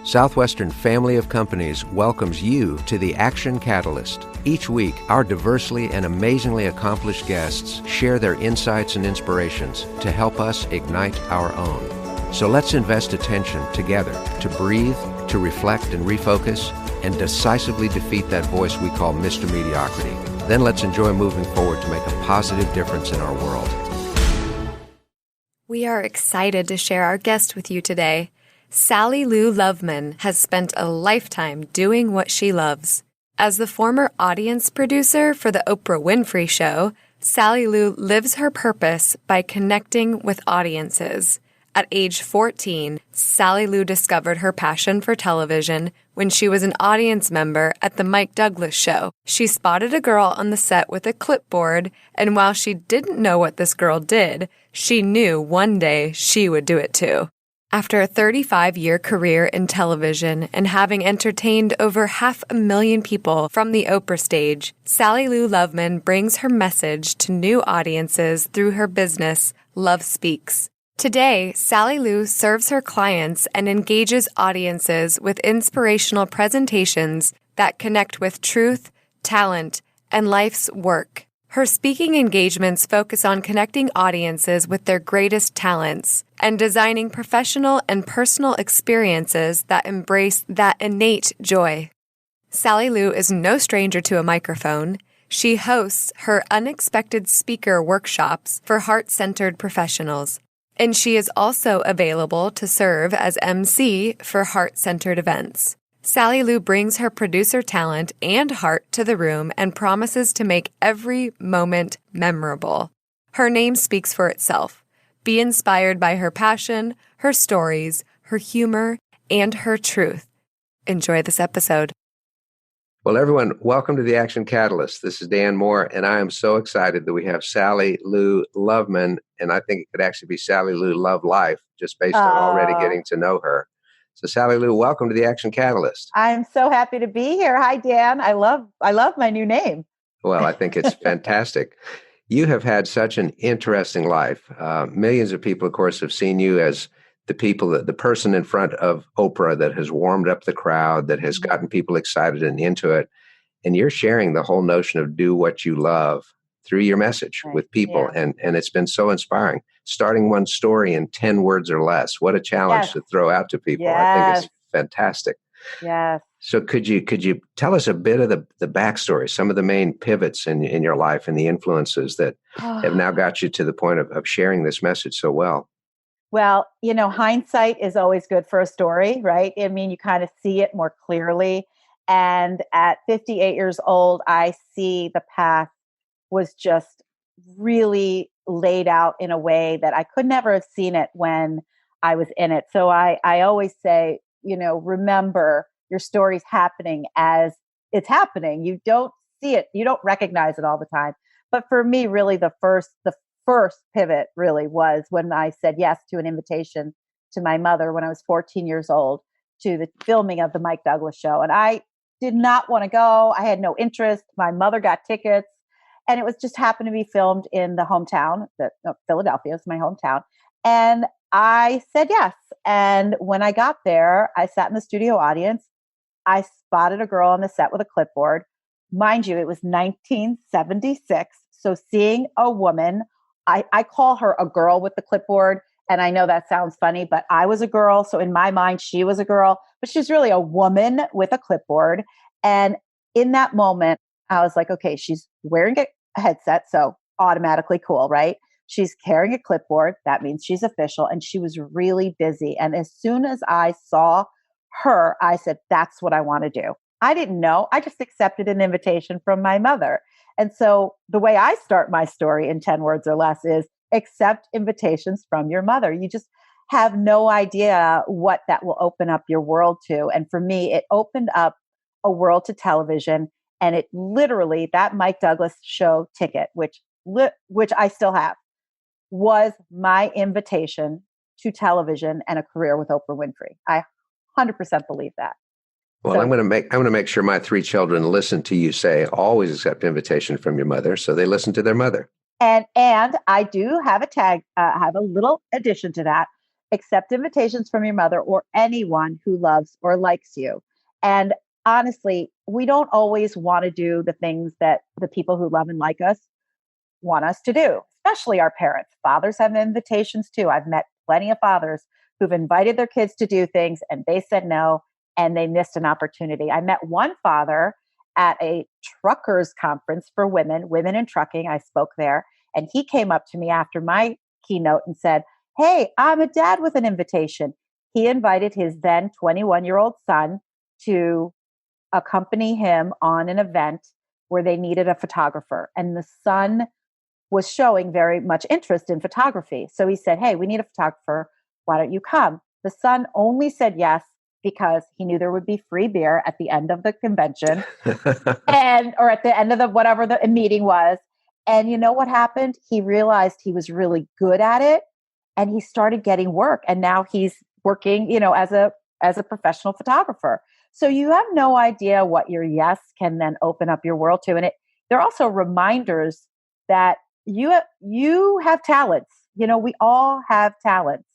Southwestern Family of Companies welcomes you to the Action Catalyst. Each week, our diversely and amazingly accomplished guests share their insights and inspirations to help us ignite our own. So let's invest attention together to breathe, to reflect and refocus, and decisively defeat that voice we call Mr. Mediocrity. Then let's enjoy moving forward to make a positive difference in our world. We are excited to share our guest with you today. Sally Lou Loveman has spent a lifetime doing what she loves. As the former audience producer for the Oprah Winfrey Show, Sally Lou lives her purpose by connecting with audiences. At age 14, Sally Lou discovered her passion for television when she was an audience member at the Mike Douglas Show. She spotted a girl on the set with a clipboard, and while she didn't know what this girl did, she knew one day she would do it too. After a 35-year career in television and having entertained over 500,000 people from the Oprah stage, Sally Lou Loveman brings her message to new audiences through her business, Love Speaks. Today, Sally Lou serves her clients and engages audiences with inspirational presentations that connect with truth, talent, and life's work. Her speaking engagements focus on connecting audiences with their greatest talents and designing professional and personal experiences that embrace that innate joy. Sally Lou is no stranger to a microphone. She hosts her Unexpected Speaker workshops for heart-centered professionals, and she is also available to serve as MC for heart-centered events. Sally Lou brings her producer talent and heart to the room and promises to make every moment memorable. Her name speaks for itself. Be inspired by her passion, her stories, her humor, and her truth. Enjoy this episode. Well, everyone, welcome to the Action Catalyst. This is Dan Moore, and I am so excited that we have Sally Lou Loveman, and I think it could actually be Sally Lou Love Life, just based on already getting to know her. So, Sally Lou, welcome to the Action Catalyst. I'm so happy to be here. Hi, Dan. I love my new name. Well, I think it's fantastic. You have had such an interesting life. Millions of people, of course, have seen you as the person in front of Oprah that has warmed up the crowd, that has gotten people excited and into it. And you're sharing the whole notion of do what you love through your message with people. Yeah. And it's been so inspiring. Starting one story in 10 words or less. What a challenge to throw out to people. Yes. I think it's fantastic. Yes. So could you tell us a bit of the backstory, some of the main pivots in your life and the influences that have now got you to the point of sharing this message so well? Well, hindsight is always good for a story, right? I mean, you kind of see it more clearly. And at 58 years old, I see the path was just really laid out in a way that I could never have seen it when I was in it. So I always say, remember your story's happening as it's happening. You don't see it. You don't recognize it all the time. But for me, really the first pivot really was when I said yes to an invitation to my mother when I was 14 years old to the filming of the Mike Douglas Show. And I did not want to go. I had no interest. My mother got tickets. And it was just happened to be filmed in the hometown, Philadelphia is my hometown. And I said yes. And when I got there, I sat in the studio audience. I spotted a girl on the set with a clipboard. Mind you, it was 1976. So seeing a woman, I call her a girl with the clipboard. And I know that sounds funny, but I was a girl. So in my mind, she was a girl, but she's really a woman with a clipboard. And in that moment, I was like, okay, she's wearing a headset, so automatically cool, right? She's carrying a clipboard. That means she's official. And she was really busy. And as soon as I saw her, I said, that's what I want to do. I didn't know. I just accepted an invitation from my mother. And so the way I start my story in 10 words or less is accept invitations from your mother. You just have no idea what that will open up your world to. And for me, it opened up a world to television. And it literally, that Mike Douglas Show ticket, which I still have, was my invitation to television and a career with Oprah Winfrey. I 100% believe that. Well, I'm going to make sure my 3 children listen to you say always accept invitation from your mother, so they listen to their mother. And I do have a tag, have a little addition to that. accept invitations from your mother or anyone who loves or likes you. And honestly, we don't always want to do the things that the people who love and like us want us to do, especially our parents. Fathers have invitations too. I've met plenty of fathers who've invited their kids to do things and they said no and they missed an opportunity. I met one father at a truckers conference for women in trucking. I spoke there and he came up to me after my keynote and said, "Hey, I'm a dad with an invitation." He invited his then 21-year-old son to accompany him on an event where they needed a photographer. And the son was showing very much interest in photography. So he said, "Hey, we need a photographer. Why don't you come?" The son only said yes because he knew there would be free beer at the end of the convention or at the end of the whatever the meeting was. And you know what happened? He realized he was really good at it and he started getting work. And now he's working, as a professional photographer. So you have no idea what your yes can then open up your world to. And they're also reminders that you have talents. We all have talents.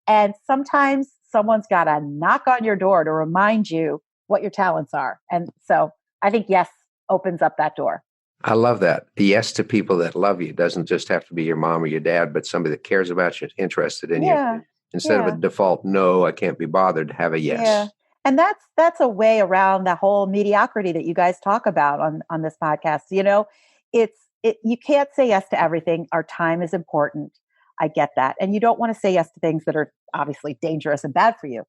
And sometimes someone's got to knock on your door to remind you what your talents are. And so I think yes opens up that door. I love that. Yes to people that love you doesn't just have to be your mom or your dad, but somebody that cares about you, interested in you. Instead of a default, no, I can't be bothered, have a yes. Yeah. And that's a way around the whole mediocrity that you guys talk about on this podcast. You can't say yes to everything. Our time is important. I get that. And you don't want to say yes to things that are obviously dangerous and bad for you.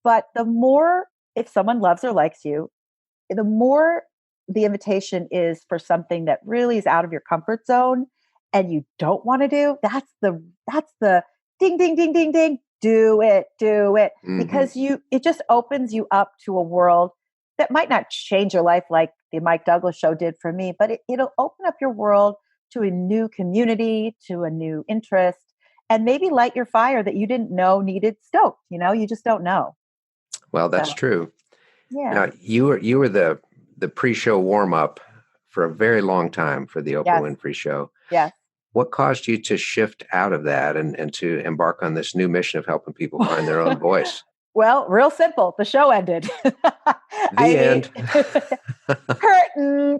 But the more, if someone loves or likes you, the more the invitation is for something that really is out of your comfort zone and you don't want to do, that's the ding, ding, ding, ding, ding. Do it. Mm-hmm. Because it just opens you up to a world that might not change your life like the Mike Douglas show did for me, but it'll open up your world to a new community, to a new interest, and maybe light your fire that you didn't know needed stoked. You just don't know. Well, that's true. Yeah. Now, you were the pre-show warm-up for a very long time for the Oprah Winfrey Show. Yes. What caused you to shift out of that and to embark on this new mission of helping people find their own voice? Well, real simple. The show ended. The end.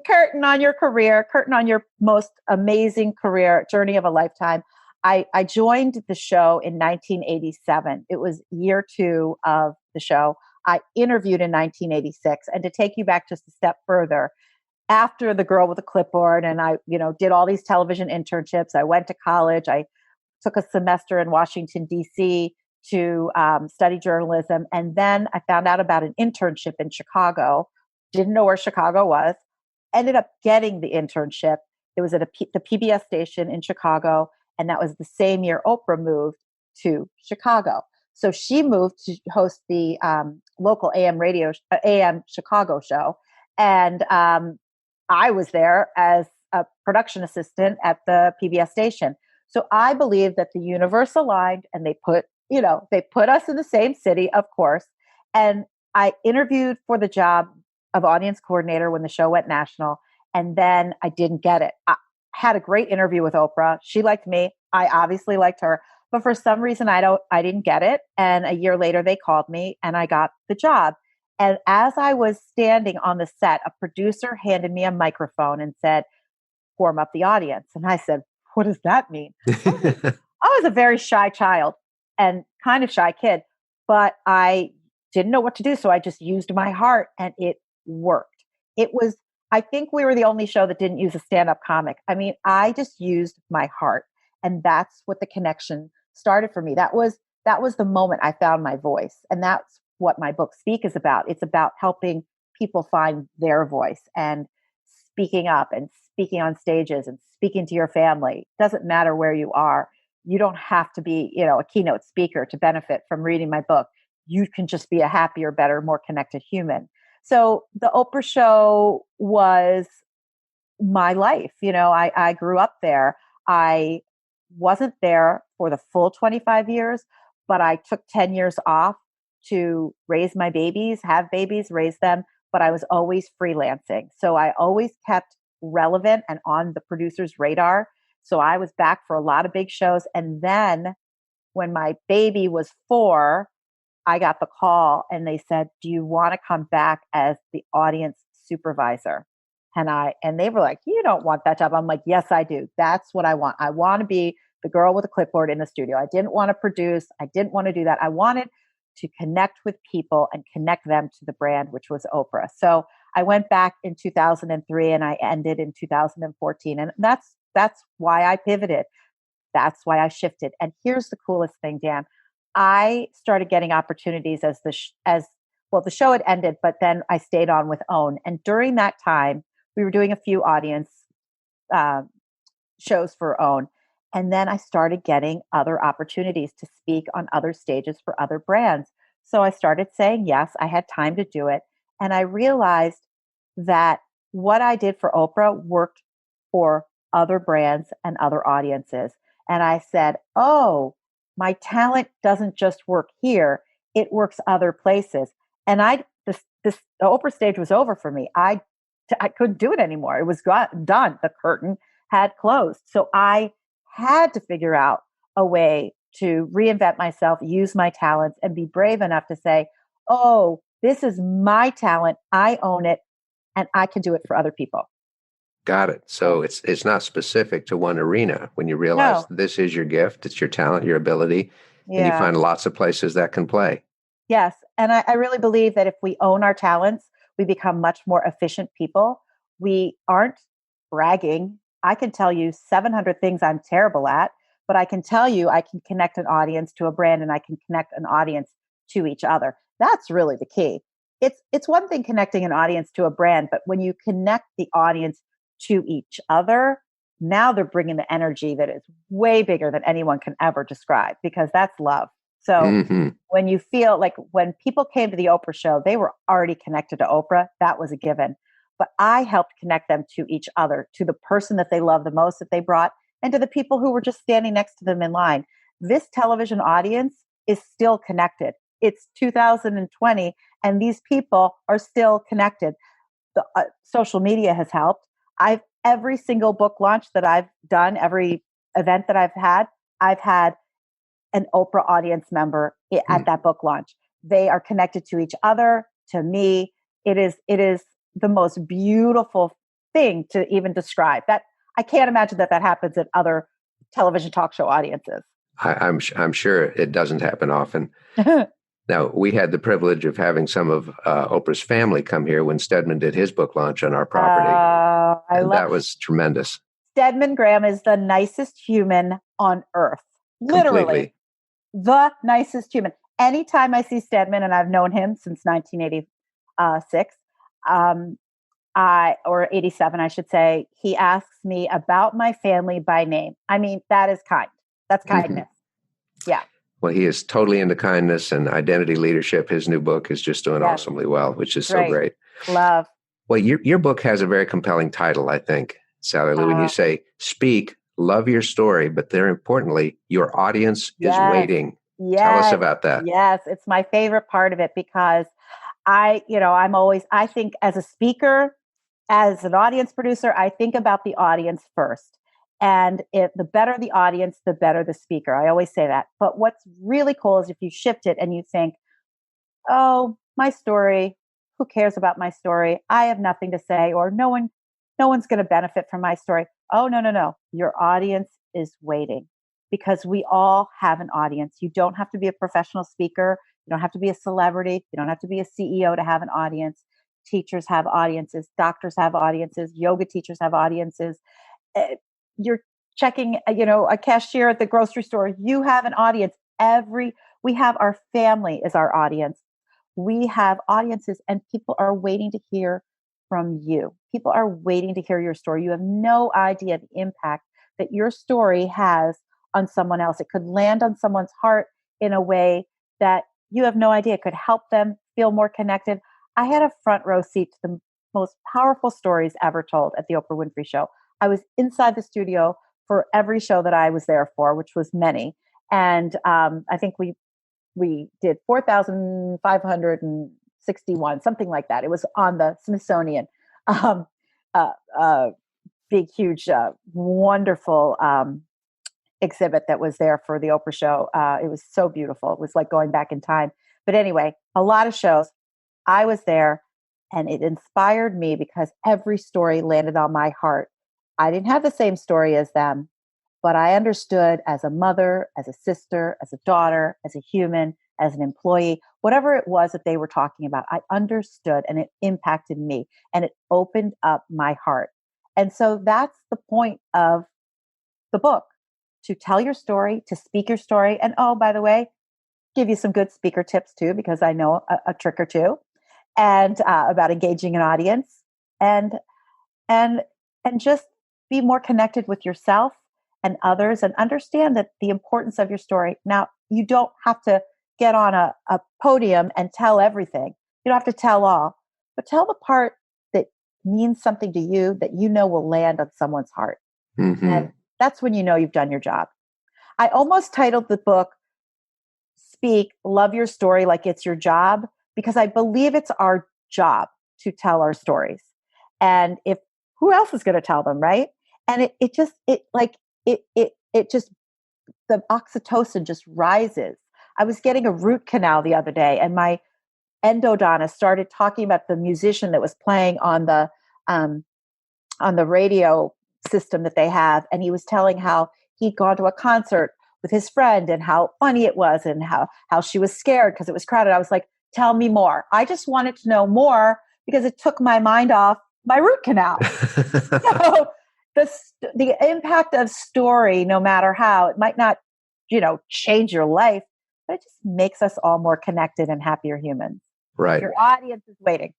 Curtain on your career, curtain on your most amazing career, journey of a lifetime. I joined the show in 1987. It was year 2 of the show. I interviewed in 1986. And to take you back just a step further, after The Girl with the Clipboard, and I, did all these television internships. I went to college. I took a semester in Washington, D.C. to study journalism. And then I found out about an internship in Chicago. Didn't know where Chicago was. Ended up getting the internship. It was at the PBS station in Chicago. And that was the same year Oprah moved to Chicago. So she moved to host the local AM Chicago show. And I was there as a production assistant at the PBS station. So I believe that the universe aligned and they put us in the same city, of course. And I interviewed for the job of audience coordinator when the show went national. And then I didn't get it. I had a great interview with Oprah. She liked me. I obviously liked her. But for some reason, I didn't get it. And a year later, they called me and I got the job. And as I was standing on the set, a producer handed me a microphone and said, "Warm up the audience." And I said, "What does that mean?" I was a very shy child and kind of shy kid, but I didn't know what to do. So I just used my heart and it worked. I think we were the only show that didn't use a stand-up comic. I mean, I just used my heart. And that's what the connection started for me. That was the moment I found my voice. And that's what my book Speak is about. It's about helping people find their voice and speaking up and speaking on stages and speaking to your family. It doesn't matter where you are. You don't have to be, a keynote speaker to benefit from reading my book. You can just be a happier, better, more connected human. So the Oprah show was my life. I grew up there. I wasn't there for the full 25 years, but I took 10 years off to raise my babies, have babies, raise them, but I was always freelancing. So I always kept relevant and on the producer's radar. So I was back for a lot of big shows. And then when my baby was 4, I got the call and they said, "Do you want to come back as the audience supervisor?" And they were like, "You don't want that job." I'm like, "Yes, I do. That's what I want. I want to be the girl with a clipboard in the studio. I didn't want to produce. I didn't want to do that. I wanted to connect with people and connect them to the brand, which was Oprah." So I went back in 2003 and I ended in 2014. And that's why I pivoted. That's why I shifted. And here's the coolest thing, Dan. I started getting opportunities as the show had ended, but then I stayed on with OWN. And during that time, we were doing a few audience uh, shows for OWN. And then I started getting other opportunities to speak on other stages for other brands. So I started saying yes, I had time to do it. And I realized that what I did for Oprah worked for other brands and other audiences. And I said, oh, my talent doesn't just work here, it works other places. And the Oprah stage was over for me. I couldn't do it anymore. It was done. The curtain had closed. So I had to figure out a way to reinvent myself, use my talents, and be brave enough to say, oh, this is my talent. I own it and I can do it for other people. Got it. So it's not specific to one arena when you realize No. this is your gift, it's your talent, your ability, and you Yeah. find lots of places that can play. Yes. And I really believe that if we own our talents, we become much more efficient people. We aren't bragging. I can tell you 700 things I'm terrible at, but I can tell you I can connect an audience to a brand and I can connect an audience to each other. That's really the key. It's one thing connecting an audience to a brand, but when you connect the audience to each other, now they're bringing the energy that is way bigger than anyone can ever describe, because that's love. So when you feel like when people came to the Oprah show, they were already connected to Oprah. That was a given. But I helped connect them to each other, to the person that they love the most that they brought, and to the people who were just standing next to them in line. This television audience is still connected. It's 2020, and these people are still connected. The social media has helped. Every single book launch that I've done, every event that I've had an Oprah audience member at that book launch. They are connected to each other, to me. It is the most beautiful thing to even describe. That I can't imagine that happens at other television talk show audiences. I'm sure it doesn't happen often. Now, we had the privilege of having some of Oprah's family come here when Stedman did his book launch on our property. That was tremendous. Stedman Graham is the nicest human on earth. Literally. Completely. The nicest human. Anytime I see Stedman, and I've known him since 1986, or 87, I should say, he asks me about my family by name. I mean, that is kind. That's kindness. Yeah. Well, he is totally into kindness and identity leadership. His new book is just doing awesomely well, which is so great. Love. Well, your book has a very compelling title, I think, Sally Lou, when you say, speak, love your story, but very importantly, your audience is waiting. Yes. Tell us about that. Yes, it's my favorite part of it, because I think as a speaker, as an audience producer, I think about the audience first. And the better the audience, the better the speaker. I always say that. But what's really cool is if you shift it and you think, oh, my story, who cares about my story? I have nothing to say, or no one's going to benefit from my story. Oh, no. Your audience is waiting, because we all have an audience. You don't have to be a professional speaker. You don't have to be a celebrity. You don't have to be a CEO to have an audience. Teachers have audiences. Doctors have audiences. Yoga teachers have audiences. You're checking, a cashier at the grocery store. You have an audience. We have our family as our audience. We have audiences, and people are waiting to hear from you. People are waiting to hear your story. You have no idea the impact that your story has on someone else. It could land on someone's heart in a way that you have no idea. It could help them feel more connected. I had a front row seat to the most powerful stories ever told at the Oprah Winfrey Show. I was inside the studio for every show that I was there for, which was many. And I think we did 4,561, something like that. It was on the Smithsonian. Big, huge, wonderful exhibit that was there for the Oprah show. It was so beautiful. It was like going back in time. But anyway, a lot of shows. I was there and it inspired me because every story landed on my heart. I didn't have the same story as them, but I understood as a mother, as a sister, as a daughter, as a human, as an employee, whatever it was that they were talking about, I understood and it impacted me and it opened up my heart. And so that's the point of the book, to tell your story, to speak your story. And oh, by the way, give you some good speaker tips too, because I know a trick or two, and about engaging an audience, and and and just be more connected with yourself and others, and understand that the importance of your story. Now, you don't have to get on a podium and tell everything. You don't have to tell all, but tell the part that means something to you that you know will land on someone's heart. Mm-hmm. And that's when you know you've done your job. I almost titled the book Speak, Love Your Story Like It's Your Job, because I believe it's our job to tell our stories. And if who else is going to tell them, right? And it just the oxytocin just rises. I was getting a root canal the other day, and my endodontist started talking about the musician that was playing on the radio system that they have, and he was telling how he'd gone to a concert with his friend and how funny it was, and how she was scared because it was crowded. I was like, tell me more. I just wanted to know more because it took my mind off my root canal. So the impact of story, no matter how, it might not, change your life, but it just makes us all more connected and happier humans. Right. Your audience is waiting.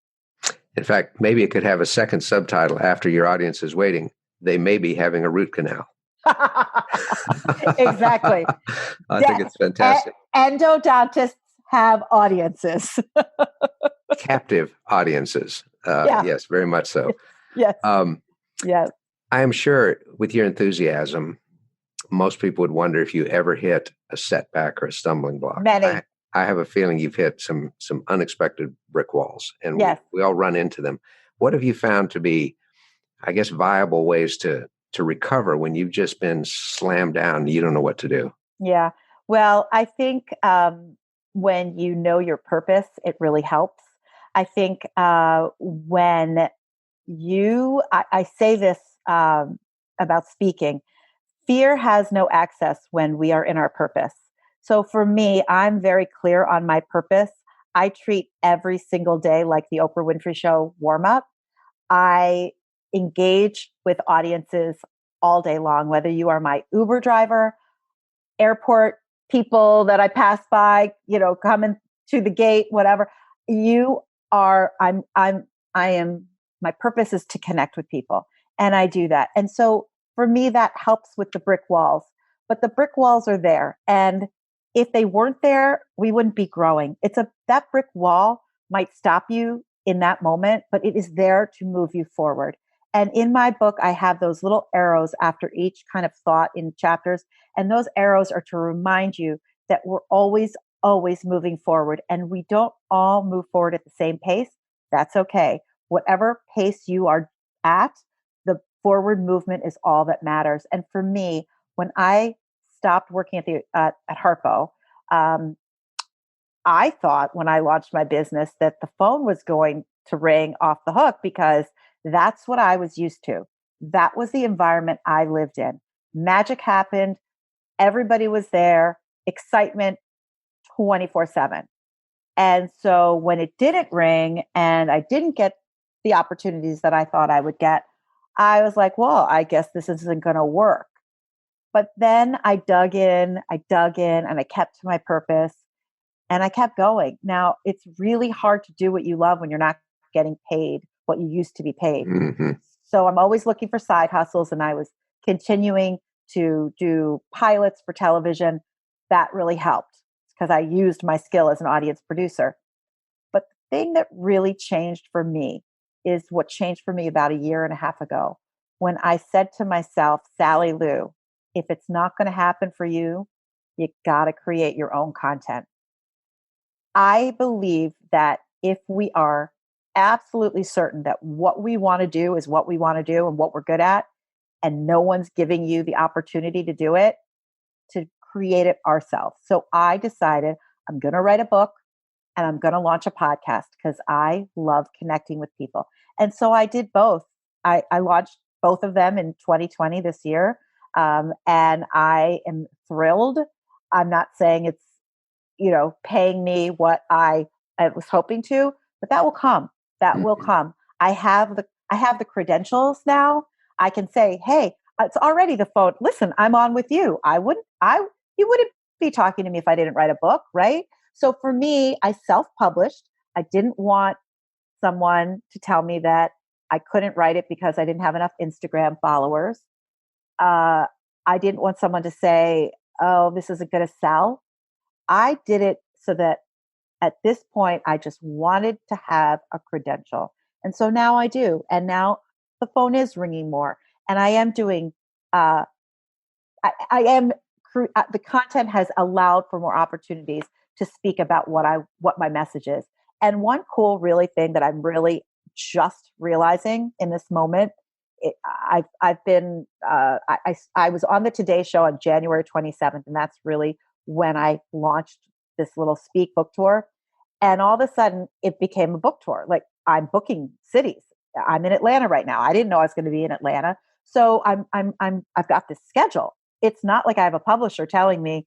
In fact, maybe it could have a second subtitle after your audience is waiting. They may be having a root canal. Exactly. I think it's fantastic. Endodontists have audiences. Captive audiences. Yes, very much so. Yes. Yes. I am sure with your enthusiasm, most people would wonder if you ever hit a setback or a stumbling block. Many. I have a feeling you've hit some unexpected brick walls, and yes. we all run into them. What have you found to be, I guess, viable ways to recover when you've just been slammed down and you don't know what to do? Yeah. Well, I think when you know your purpose, it really helps. I think when I say this about speaking, fear has no access when we are in our purpose. So for me, I'm very clear on my purpose. I treat every single day like the Oprah Winfrey Show warm up. I engage with audiences all day long, whether you are my Uber driver, airport people that I pass by, coming to the gate, whatever. My purpose is to connect with people. And I do that. And so for me, that helps with the brick walls, but the brick walls are there. And if they weren't there, we wouldn't be growing. That brick wall might stop you in that moment, but it is there to move you forward. And in my book, I have those little arrows after each kind of thought in chapters. And those arrows are to remind you that we're always, always moving forward. And we don't all move forward at the same pace. That's okay. Whatever pace you are at, the forward movement is all that matters. And for me, when I stopped working at Harpo, I thought when I launched my business that the phone was going to ring off the hook because that's what I was used to. That was the environment I lived in. Magic happened. Everybody was there. Excitement 24/7. And so when it didn't ring and I didn't get the opportunities that I thought I would get, I was like, well, I guess this isn't going to work. But then I dug in, and I kept to my purpose, and I kept going. Now, it's really hard to do what you love when you're not getting paid what you used to be paid. Mm-hmm. So I'm always looking for side hustles, and I was continuing to do pilots for television. That really helped because I used my skill as an audience producer. But the thing that really changed for me is what changed for me about a year and a half ago when I said to myself, Sally Lou, if it's not going to happen for you, you got to create your own content. I believe that if we are absolutely certain that what we want to do is what we want to do and what we're good at, and no one's giving you the opportunity to do it, to create it ourselves. So I decided I'm going to write a book and I'm going to launch a podcast because I love connecting with people. And so I did both. I launched both of them in 2020 this year. And I am thrilled. I'm not saying it's, paying me what I was hoping to, but that will come. That will come. I have the credentials now. I can say, hey, it's already the phone. Listen, I'm on with you. You wouldn't be talking to me if I didn't write a book, right? So for me, I self-published. I didn't want someone to tell me that I couldn't write it because I didn't have enough Instagram followers. I didn't want someone to say, oh, this isn't going to sell. I did it so that at this point, I just wanted to have a credential. And so now I do. And now the phone is ringing more. And I am doing, the content has allowed for more opportunities to speak about what my message is. And one cool really thing that I'm really just realizing in this moment, I was on the Today Show on January 27th, and that's really when I launched this little speak book tour. And all of a sudden it became a book tour. Like I'm booking cities. I'm in Atlanta right now. I didn't know I was going to be in Atlanta. So I've got this schedule. It's not like I have a publisher telling me,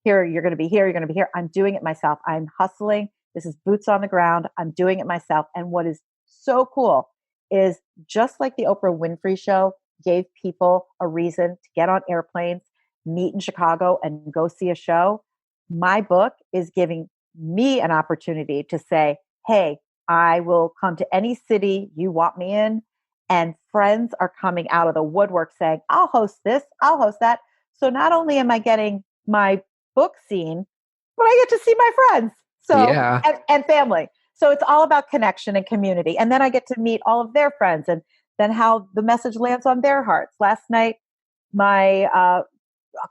here, you're going to be here, you're going to be here. I'm doing it myself. I'm hustling. This is boots on the ground. I'm doing it myself. And what is so cool is just like the Oprah Winfrey Show gave people a reason to get on airplanes, meet in Chicago, and go see a show, my book is giving me an opportunity to say, hey, I will come to any city you want me in. And friends are coming out of the woodwork saying, I'll host this, I'll host that. So not only am I getting my book seen, but I get to see my friends and family. So it's all about connection and community. And then I get to meet all of their friends and then how the message lands on their hearts. Last night, my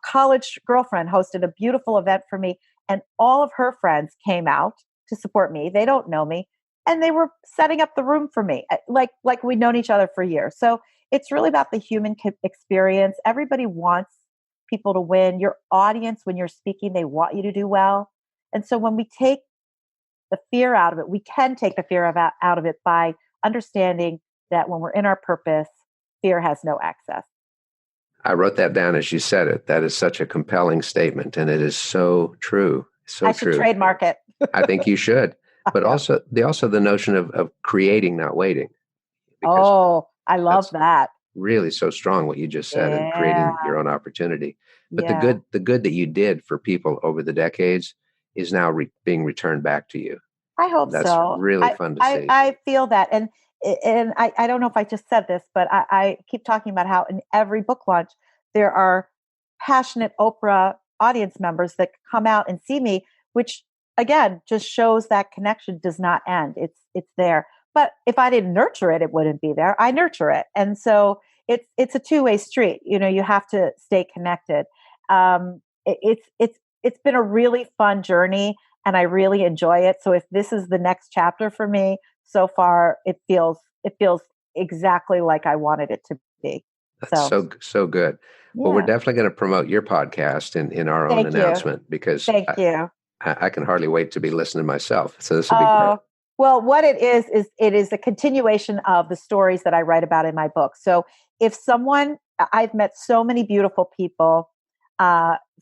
college girlfriend hosted a beautiful event for me, and all of her friends came out to support me. They don't know me, and they were setting up the room for me, like we'd known each other for years. So it's really about the human experience. Everybody wants people to win. Your audience, when you're speaking, they want you to do well. And so when we take the fear out of it, we can take the fear out of it by understanding that when we're in our purpose, fear has no access. I wrote that down as you said it. That is such a compelling statement, and it is so true. So I should trademark it. I think you should. But also the notion of creating, not waiting. Oh, I love that. Really so strong what you just said, and creating your own opportunity. But the good that you did for people over the decades is now being returned back to you. I hope That's so. really fun to see. I feel that. And I don't know if I just said this, but I keep talking about how in every book launch, there are passionate Oprah audience members that come out and see me, which again, just shows that connection does not end. It's there. But if I didn't nurture it, it wouldn't be there. I nurture it. And so it's a two-way street. You have to stay connected. It's been a really fun journey and I really enjoy it. So if this is the next chapter for me, so far it feels exactly like I wanted it to be. That's so good. Yeah. Well, we're definitely going to promote your podcast in our own announcement because I can hardly wait to be listening myself. So this will be great. Well, what it is it is a continuation of the stories that I write about in my book. So if I've met so many beautiful people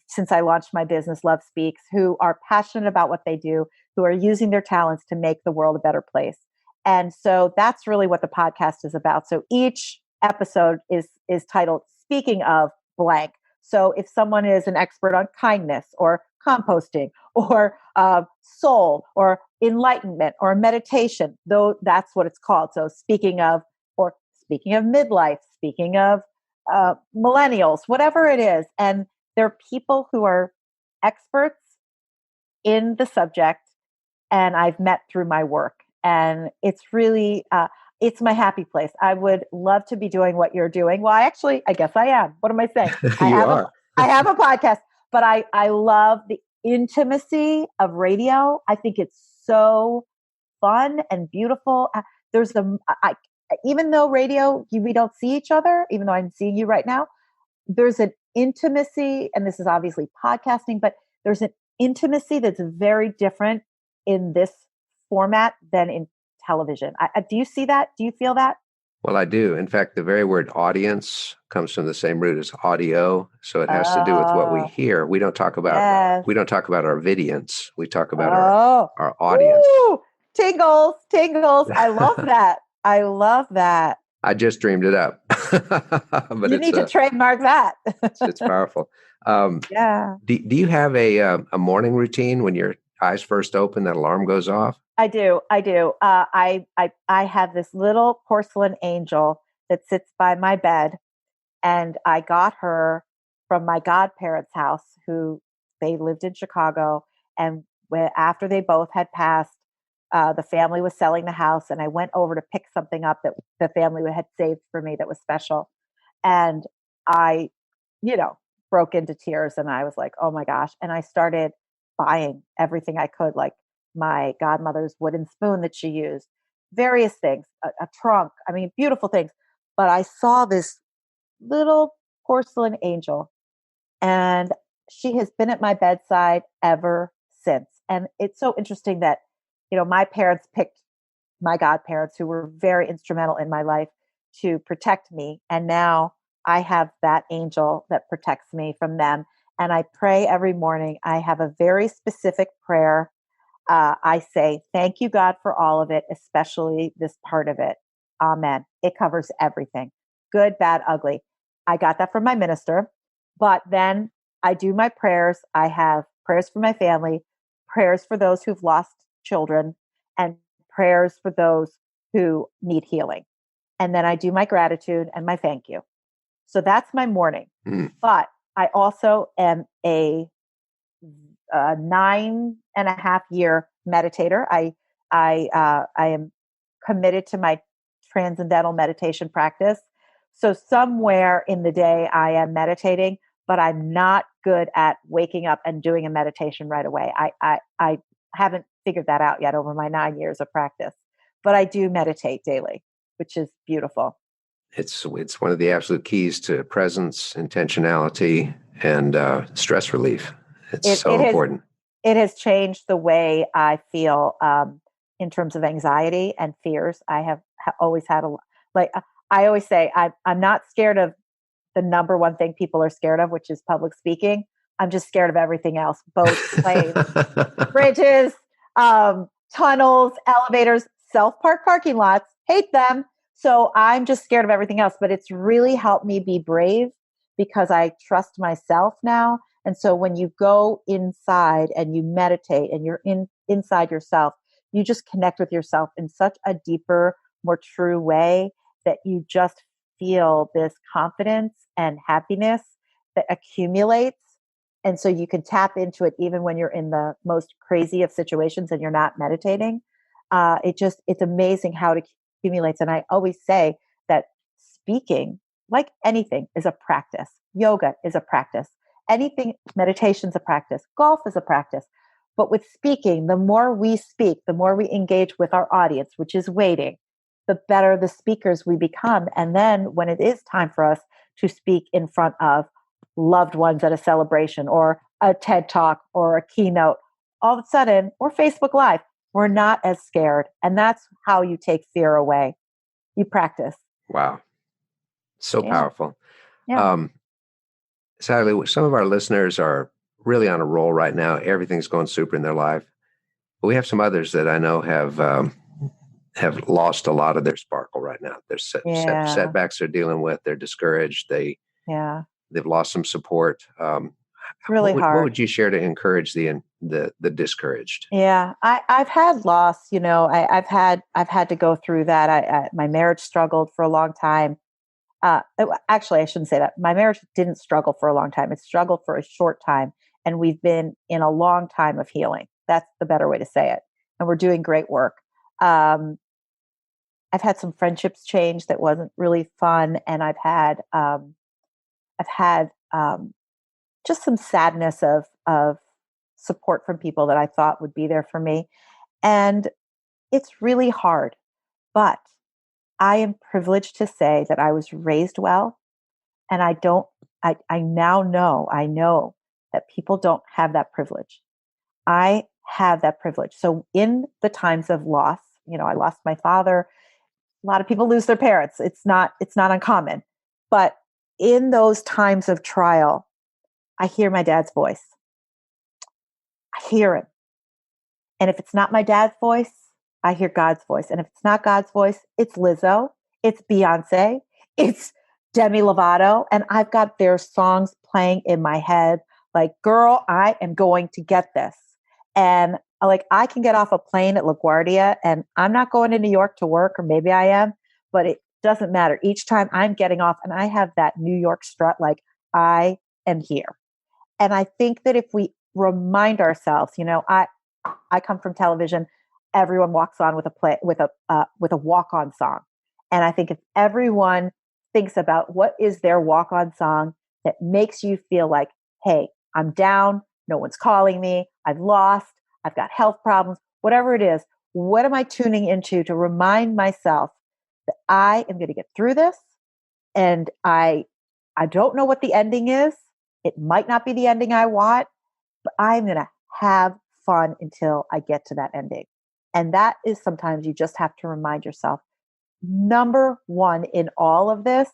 since I launched my business, Love Speaks, who are passionate about what they do, who are using their talents to make the world a better place. And so that's really what the podcast is about. So each episode is titled Speaking of Blank. So if someone is an expert on kindness or composting or soul or enlightenment or meditation, though that's what it's called. So speaking of midlife, speaking of millennials, whatever it is. And there are people who are experts in the subject and I've met through my work. And it's really, it's my happy place. I would love to be doing what you're doing. Well, I guess I am. What am I saying? I have a podcast, but I love the intimacy of radio. I think it's so fun and beautiful. Even though radio, we don't see each other, even though I'm seeing you right now, there's an intimacy, and this is obviously podcasting, but there's an intimacy that's very different in this format than in television. Do you see that? Do you feel that? Well, I do. In fact, the very word audience comes from the same root as audio, so it has to do with what we Oh, hear. yes. We don't talk about our vidience. We talk about Oh, our audience. woo! Tingles, tingles. I love that. I love that. I just dreamed it up, but You need to trademark that. it's powerful. Yeah. Do you have a morning routine when your eyes first open, that alarm goes off? I do. I do. I have this little porcelain angel that sits by my bed, and I got her from my godparents' house, who they lived in Chicago. And after they both had passed, the family was selling the house, and I went over to pick something up that the family had saved for me that was special. And I, broke into tears, and I was like, oh my gosh. And I started buying everything I could, like my godmother's wooden spoon that she used, various things, a trunk. I mean, beautiful things. But I saw this little porcelain angel, and she has been at my bedside ever since. And it's so interesting that, my parents picked my godparents, who were very instrumental in my life, to protect me. And now I have that angel that protects me from them. And I pray every morning. I have a very specific prayer. I say, thank you, God, for all of it, especially this part of it. Amen. It covers everything, good, bad, ugly. I got that from my minister, but then I do my prayers. I have prayers for my family, prayers for those who've lost children, and prayers for those who need healing. And then I do my gratitude and my thank you. So that's my morning. But I also am a 9.5-year meditator. I am committed to my transcendental meditation practice. So somewhere in the day I am meditating, but I'm not good at waking up and doing a meditation right away. I haven't figured that out yet over my 9 years of practice, but I do meditate daily, which is beautiful. It's one of the absolute keys to presence, intentionality, and stress relief. It's so important. It has changed the way I feel in terms of anxiety and fears. I have always had I always say I'm not scared of the number one thing people are scared of, which is public speaking. I'm just scared of everything else: boats, planes, bridges, tunnels, elevators, self-park parking lots. Hate them. So I'm just scared of everything else. But it's really helped me be brave because I trust myself now. And so when you go inside and you meditate and you're inside yourself, you just connect with yourself in such a deeper, more true way that you just feel this confidence and happiness that accumulates. And so you can tap into it even when you're in the most crazy of situations and you're not meditating. It's amazing how it accumulates. And I always say that speaking, like anything, is a practice. Yoga is a practice. Anything, meditation's a practice. Golf is a practice. But with speaking, the more we speak, the more we engage with our audience, which is waiting, the better the speakers we become. And then when it is time for us to speak in front of loved ones at a celebration or a TED Talk or a keynote, all of a sudden, or Facebook Live, we're not as scared. And that's how you take fear away. You practice. Wow. So powerful. Yeah. Sadly, some of our listeners are really on a roll right now. Everything's going super in their life. But we have some others that I know have lost a lot of their sparkle right now. There's setbacks they're dealing with. They're discouraged. They've lost some support. It's really hard. What would you share to encourage the discouraged? Yeah, I've had loss. I've had to go through that. My marriage struggled for a long time. Actually, I shouldn't say that. My marriage didn't struggle for a long time. It struggled for a short time, and we've been in a long time of healing. That's the better way to say it. And we're doing great work. I've had some friendships change that wasn't really fun, and I've had just some sadness of support from people that I thought would be there for me, and it's really hard. But I am privileged to say that I was raised well, and I don't I now know, I know that people don't have that privilege. I have that privilege. So in the times of loss, I lost my father. A lot of people lose their parents. It's not uncommon. But in those times of trial, I hear my dad's voice. I hear him. And if it's not my dad's voice, I hear God's voice. And if it's not God's voice, it's Lizzo, it's Beyonce, it's Demi Lovato. And I've got their songs playing in my head like, girl, I am going to get this. And like, I can get off a plane at LaGuardia and I'm not going to New York to work, or maybe I am, but it doesn't matter. Each time I'm getting off and I have that New York strut, like I am here. And I think that if we remind ourselves, I come from television. Everyone walks on with a walk-on song. And I think if everyone thinks about what is their walk-on song that makes you feel like, hey, I'm down, no one's calling me, I've lost, I've got health problems, whatever it is, what am I tuning into to remind myself that I am going to get through this? And I don't know what the ending is. It might not be the ending I want, but I'm going to have fun until I get to that ending. And that is sometimes you just have to remind yourself. Number one in all of this,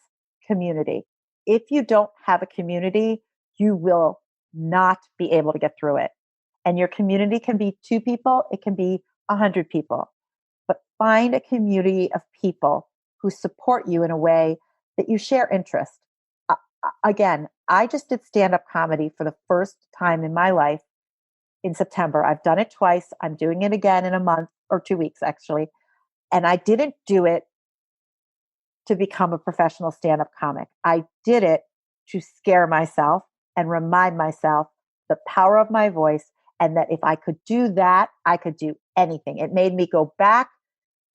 community. If you don't have a community, you will not be able to get through it. And your community can be 2 people, it can be 100 people. But find a community of people who support you in a way that you share interest. Again, I just did stand-up comedy for the first time in my life in September. I've done it twice. I'm doing it again in a month or 2 weeks, actually. And I didn't do it to become a professional stand-up comic. I did it to scare myself and remind myself the power of my voice, and that if I could do that, I could do anything. It made me go back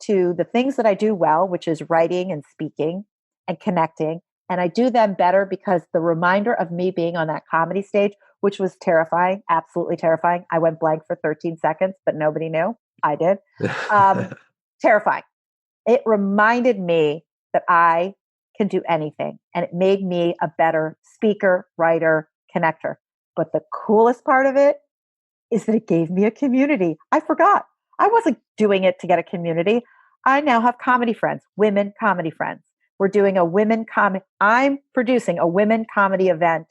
to the things that I do well, which is writing and speaking and connecting. And I do them better because the reminder of me being on that comedy stage, which was terrifying, absolutely terrifying. I went blank for 13 seconds, but nobody knew. I did. Terrifying. It reminded me that I can do anything. And it made me a better speaker, writer, connector. But the coolest part of it is that it gave me a community. I forgot. I wasn't doing it to get a community. I now have comedy friends, women comedy friends. We're doing I'm producing a women comedy event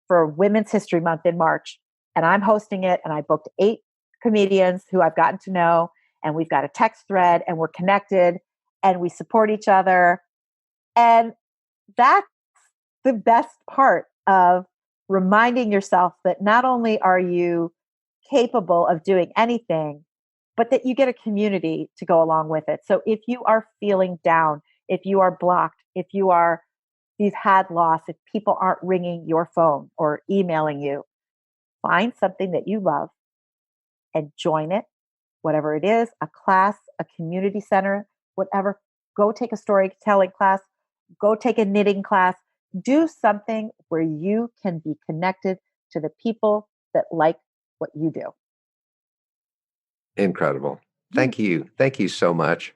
for Women's History Month in March. And I'm hosting it. And I booked 8 comedians who I've gotten to know. And we've got a text thread and we're connected and we support each other. And that's the best part of reminding yourself that not only are you capable of doing anything, but that you get a community to go along with it. So if you are feeling down, if you are blocked, if you've had loss, if people aren't ringing your phone or emailing you, find something that you love and join it, whatever it is, a class, a community center, whatever. Go take a storytelling class, go take a knitting class, do something where you can be connected to the people that like what you do. Incredible. Thank you. Thank you so much.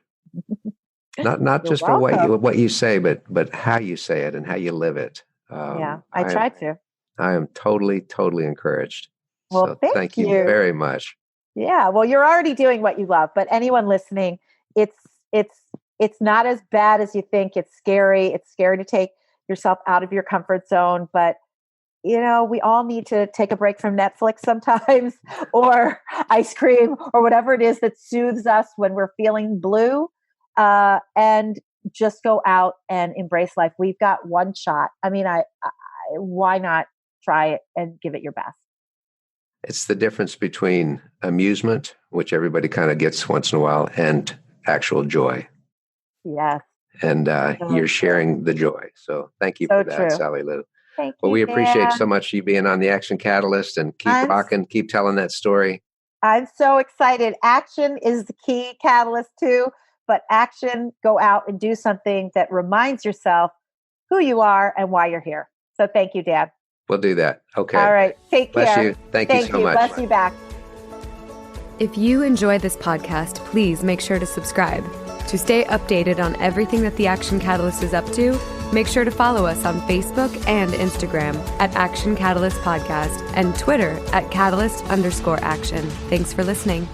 Not just for welcome. what you say, but how you say it and how you live it. I tried to. I am totally encouraged. Well, so thank you very much. Yeah, well, you're already doing what you love, but anyone listening, it's not as bad as you think. It's scary. It's scary to take yourself out of your comfort zone, but we all need to take a break from Netflix sometimes, or ice cream, or whatever it is that soothes us when we're feeling blue, and just go out and embrace life. We've got one shot. I mean, why not try it and give it your best? It's the difference between amusement, which everybody kind of gets once in a while, and actual joy. Yes. And you're sharing the joy. So thank you for that, true. Sally Lou. Thank you. Well, we appreciate Dan. so much you being on the Action Catalyst, and keep rocking, keep telling that story. I'm so excited. Action is the key catalyst too, but action, go out and do something that reminds yourself who you are and why you're here. So thank you, Dan. We'll do that. Okay. All right. Take care. Bless you. Thank you so much. Bless you back. If you enjoy this podcast, please make sure to subscribe. To stay updated on everything that the Action Catalyst is up to, Make sure to follow us on Facebook and Instagram at Action Catalyst Podcast and Twitter at Catalyst_Action. Thanks for listening.